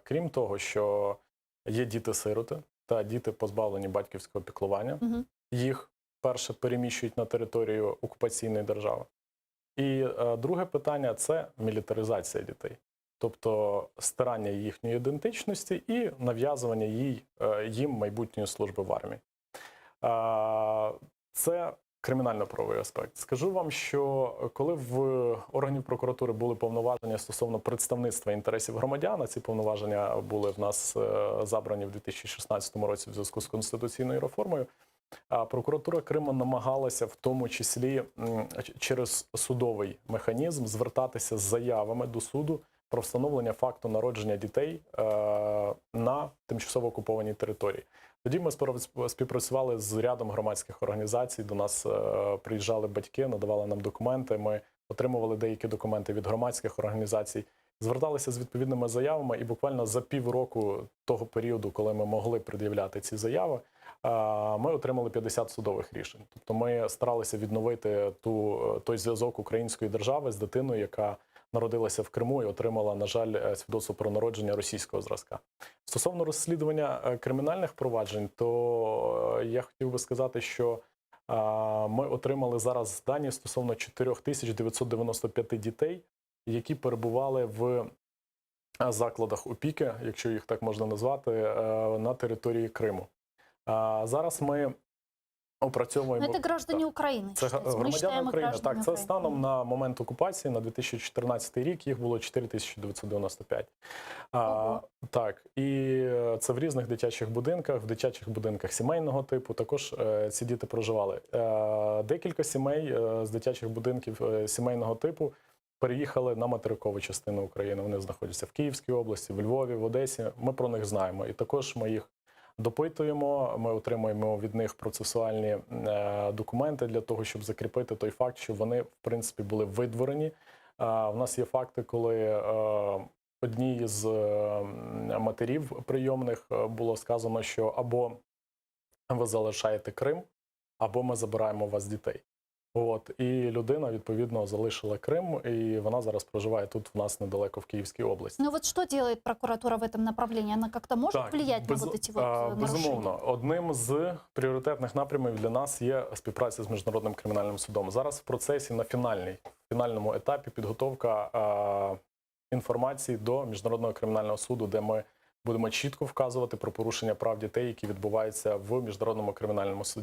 Крім того, що є діти-сироти та діти, позбавлені батьківського піклування, їх перше переміщують на територію окупаційної держави. І друге питання – це мілітаризація дітей. Тобто стирання їхньої ідентичності і нав'язування їм майбутньої служби в армії. Це кримінально-правовий аспект. Скажу вам, що коли в органів прокуратури були повноваження стосовно представництва інтересів громадян, а ці повноваження були в нас забрані в 2016 році в зв'язку з конституційною реформою, прокуратура Криму намагалася в тому числі через судовий механізм звертатися з заявами до суду про встановлення факту народження дітей на тимчасово окупованій території. Тоді ми співпрацювали з рядом громадських організацій, до нас приїжджали батьки, надавали нам документи, ми отримували деякі документи від громадських організацій, зверталися з відповідними заявами, і буквально за півроку того періоду, коли ми могли пред'являти ці заяви, ми отримали 50 судових рішень. Тобто ми старалися відновити той зв'язок української держави з дитиною, яка народилася в Криму і отримала, на жаль, свідоцтво про народження російського зразка. Стосовно розслідування кримінальних проваджень, то я хотів би сказати, що ми отримали зараз дані стосовно 4995 дітей, які перебували в закладах опіки, якщо їх так можна назвати, на території Криму. Зараз ми опрацьовуємо... Це граждані України. Це громадяни України. Так, це станом на момент окупації, на 2014 рік, їх було 4995. Так, і це в різних дитячих будинках, в дитячих будинках сімейного типу також ці діти проживали. Декілька сімей з дитячих будинків сімейного типу переїхали на материкову частину України. Вони знаходяться в Київській області, в Львові, в Одесі. Ми про них знаємо. І також ми їх допитуємо, ми отримуємо від них процесуальні документи для того, щоб закріпити той факт, що вони, в принципі, були видворені. У нас є факти, коли одній з матерів прийомних було сказано, що або ви залишаєте Крим, або ми забираємо у вас дітей. І людина, відповідно, залишила Крим, і вона зараз проживає тут в нас недалеко в Київській області. Ну вот что делает прокуратура в этом направлении? Она как-то может влиять на вот эти вот нарушения? Безумовно. Одним з пріоритетних напрямів для нас є співпраця з Міжнародним кримінальним судом. Зараз в процесі на фінальному етапі підготовка інформації до Міжнародного кримінального суду, де ми будемо чітко вказувати про порушення прав дітей, які відбуваються в Міжнародному кримінальному суді.